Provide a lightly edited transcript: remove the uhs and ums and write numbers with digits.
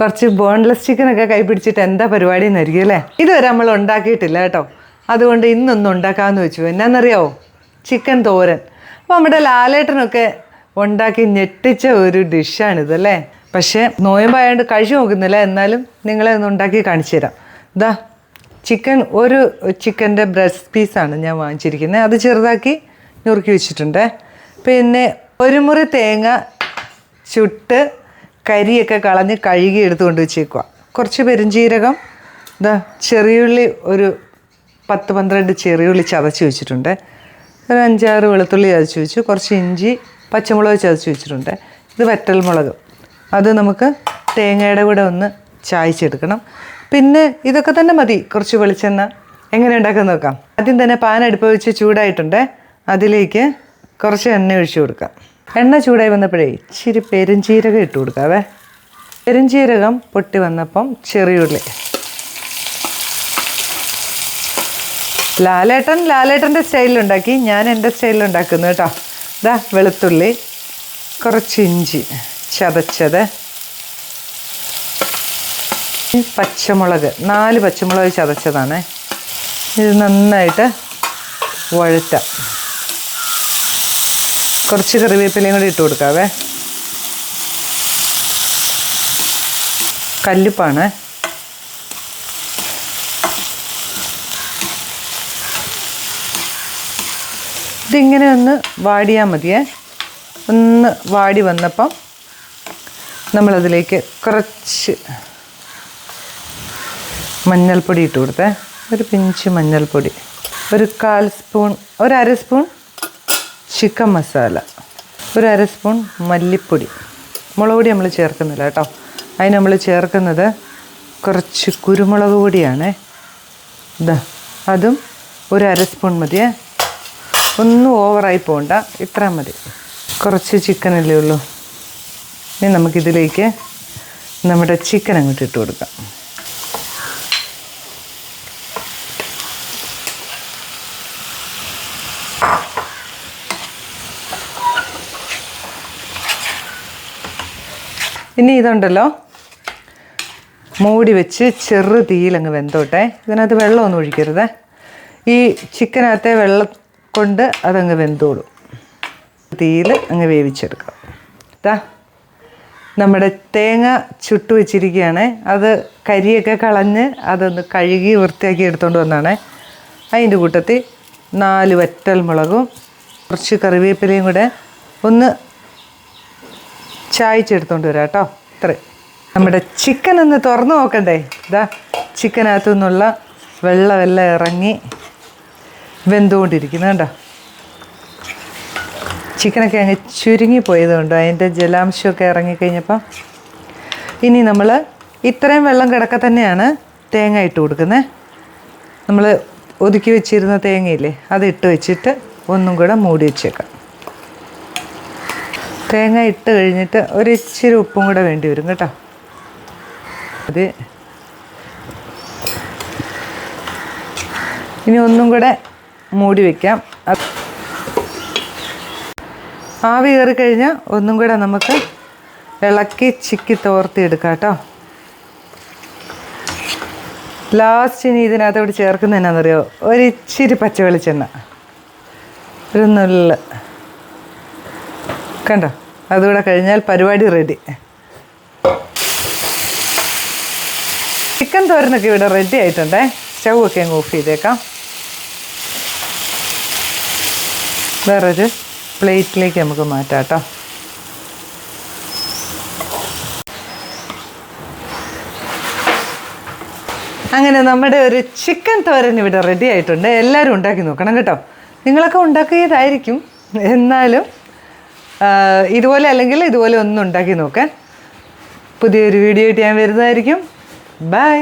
കുറച്ച് ബോൺലെസ് ചിക്കനൊക്കെ കൈ പിടിച്ചിട്ട് എന്താ പരിപാടി എന്നായിരിക്കും അല്ലേ. ഇതുവരെ നമ്മൾ ഉണ്ടാക്കിയിട്ടില്ല കേട്ടോ. അതുകൊണ്ട് ഇന്നൊന്നും ഉണ്ടാക്കാമെന്ന് വെച്ചു. എന്നാന്നറിയാവോ? ചിക്കൻ തോരൻ. അപ്പോൾ നമ്മുടെ ലാലേട്ടനൊക്കെ ഉണ്ടാക്കി ഞെട്ടിച്ച ഒരു ഡിഷാണിതല്ലേ. പക്ഷേ നോയമ്പായതുകൊണ്ട് കഴിച്ചു നോക്കുന്നില്ല. എന്നാലും നിങ്ങളെ ഒന്ന് ഉണ്ടാക്കി കാണിച്ചു തരാം. ഇതാ ഒരു ചിക്കൻ്റെ ബ്രസ്റ്റ് പീസാണ് ഞാൻ വാങ്ങിച്ചിരിക്കുന്നത്. അത് ചെറുതാക്കി നുറുക്കി വെച്ചിട്ടുണ്ട്. പിന്നെ ഒരു മുറി തേങ്ങ ചുട്ട് കരിയൊക്കെ കളഞ്ഞ് കഴുകി എടുത്തുകൊണ്ട് വെച്ചേക്കുക. കുറച്ച് പെരുംജീരകം, ഇതാ ചെറിയുള്ളി, ഒരു 10-12 ചെറിയുള്ളി ചതച്ച് വെച്ചിട്ടുണ്ട്. ഒരു 5-6 വെളുത്തുള്ളി ചതച്ച് വെച്ചു. കുറച്ച് ഇഞ്ചി, പച്ചമുളക് ചതച്ച് വെച്ചിട്ടുണ്ട്. ഇത് വറ്റൽമുളക്. അത് നമുക്ക് തേങ്ങയുടെ കൂടെ ഒന്ന് ചായച്ചെടുക്കണം. പിന്നെ ഇതൊക്കെ തന്നെ മതി. കുറച്ച് വെളിച്ചെണ്ണ. എങ്ങനെ ഉണ്ടാക്കാൻ നോക്കാം. ആദ്യം തന്നെ പാൻ അടുപ്പ് വെച്ച് ചൂടായിട്ടുണ്ട്. അതിലേക്ക് കുറച്ച് എണ്ണ ഒഴിച്ചു കൊടുക്കാം. എണ്ണ ചൂടായി വന്നപ്പോഴേ ഇച്ചിരി പെരുംജീരകം ഇട്ട് കൊടുക്കാവേ. പെരുംജീരകം പൊട്ടി വന്നപ്പം ചെറിയുള്ളി. ലാലേട്ടൻ്റെ സ്റ്റൈലിലുണ്ടാക്കി, ഞാൻ എൻ്റെ സ്റ്റൈലിലുണ്ടാക്കുന്നു കേട്ടോ. ഇതാ വെളുത്തുള്ളി, കുറച്ച് ഇഞ്ചി ചതച്ചത്, പച്ചമുളക് 4 പച്ചമുളക് ചതച്ചതാണ്. ഇത് നന്നായിട്ട് വഴറ്റാം. കുറച്ച് കറിവേപ്പിലയും കൂടി ഇട്ട് കൊടുക്കാവേ. കല്ലുപ്പാണ്. ഇതിങ്ങനെ ഒന്ന് വാടിയാൽ മതിയേ. ഒന്ന് വാടി വന്നപ്പം നമ്മളതിലേക്ക് കുറച്ച് മഞ്ഞൾപ്പൊടി ഇട്ട് കൊടുത്തേ. ഒരു പിഞ്ച് മഞ്ഞൾപ്പൊടി, ഒരു 1/4 സ്പൂൺ, ഒരു 1/2 സ്പൂൺ ചിക്കൻ മസാല, ഒരു 1/2 സ്പൂൺ മല്ലിപ്പൊടി. മുളക് പൊടി നമ്മൾ ചേർക്കുന്നില്ല കേട്ടോ. അതിന് നമ്മൾ ചേർക്കുന്നത് കുറച്ച് കുരുമുളക് പൊടിയാണ്. ഇതാ അതും ഒരു 1/2 സ്പൂൺ മതിയേ. ഒന്നും ഓവറായി പോകണ്ട, ഇത്ര മതി. കുറച്ച് ചിക്കനല്ലേ ഉള്ളൂ. ഇനി നമുക്കിതിലേക്ക് നമ്മുടെ ചിക്കൻ അങ്ങോട്ട് ഇട്ട് കൊടുക്കാം. ഇനി ഇതുണ്ടല്ലോ, മൂടി വെച്ച് ചെറു തീയിലങ്ങ് വെന്തോട്ടെ. ഇതിനകത്ത് വെള്ളമൊന്നും ഒഴിക്കരുത്. ഈ ചിക്കനകത്തെ വെള്ളം കൊണ്ട് അതങ്ങ് വെന്തോളും. തീയിൽ അങ്ങ് വേവിച്ചെടുക്കാം. ഇതാ നമ്മുടെ തേങ്ങ ചുട്ടു വെച്ചിരിക്കുകയാണ്. അത് കരിയൊക്കെ കളഞ്ഞ് അതൊന്ന് കഴുകി വൃത്തിയാക്കി എടുത്തുകൊണ്ട് വന്നതാണ്. അതിൻ്റെ കൂട്ടത്തിൽ 4 വറ്റൽമുളകും കുറച്ച് കറിവേപ്പിലയും കൂടെ ഒന്ന് ചായച്ചെടുത്തോണ്ട് വരാം കേട്ടോ. ഇത്രയും. നമ്മുടെ ചിക്കൻ ഒന്ന് തുറന്നു നോക്കണ്ടേ. ഇതാ ചിക്കനകത്തു നിന്നുള്ള വെള്ളമെല്ലാം ഇറങ്ങി വെന്തുകൊണ്ടിരിക്കുന്നു കണ്ടോ. ചിക്കനൊക്കെ അങ്ങ് ചുരുങ്ങിപ്പോയതുകൊണ്ട് അതിൻ്റെ ജലാംശമൊക്കെ ഇറങ്ങിക്കഴിഞ്ഞപ്പം ഇനി നമ്മൾ ഇത്രയും വെള്ളം കിടക്ക തന്നെയാണ് തേങ്ങ ഇട്ട് കൊടുക്കുന്നത്. നമ്മൾ ഒതുക്കി വെച്ചിരുന്ന തേങ്ങയില്ലേ, അതിട്ട് വെച്ചിട്ട് ഒന്നും കൂടെ മൂടി വെച്ചേക്കാം. തേങ്ങ ഇട്ട് കഴിഞ്ഞിട്ട് ഒരു ഇച്ചിരി ഉപ്പും കൂടെ വേണ്ടി വരും കേട്ടോ. അത് ഇനി ഒന്നും കൂടെ മൂടി വയ്ക്കാം. ആവി കയറി കഴിഞ്ഞാൽ ഒന്നും കൂടെ നമുക്ക് ഇളക്കി ചിക്കി തോർത്തിയെടുക്കാം കേട്ടോ. ലാസ്റ്റ് ഇനി ഇതിനകത്തോട് ചേർക്കുന്നത് എന്നാണെന്നറിയോ? ഒരിച്ചിരി പച്ച വെളിച്ചെണ്ണ, ഒരു നുള്ള് കണ്ടോ. അതുകൂടെ കഴിഞ്ഞാൽ പരിപാടി റെഡി. ചിക്കൻ തോരനൊക്കെ ഇവിടെ റെഡി ആയിട്ടുണ്ടേ. സ്റ്റൗ ഒക്കെ അങ്ങ് ഓഫ് ചെയ്തേക്കാം. വേറൊരു പ്ലേറ്റിലേക്ക് നമുക്ക് മാറ്റാം കേട്ടോ. അങ്ങനെ നമ്മുടെ ഒരു ചിക്കൻ തോരൻ ഇവിടെ റെഡി ആയിട്ടുണ്ട്. എല്ലാവരും ഉണ്ടാക്കി നോക്കണം കേട്ടോ. നിങ്ങളൊക്കെ ഉണ്ടാക്കിയതായിരിക്കും, എന്നാലും ഇതുപോലെ അല്ലെങ്കിൽ ഇതുപോലെ ഒന്നും ഉണ്ടാക്കി നോക്കാൻ. പുതിയൊരു വീഡിയോ ആയിട്ട് ഞാൻ വരുന്നതായിരിക്കും. ബൈ.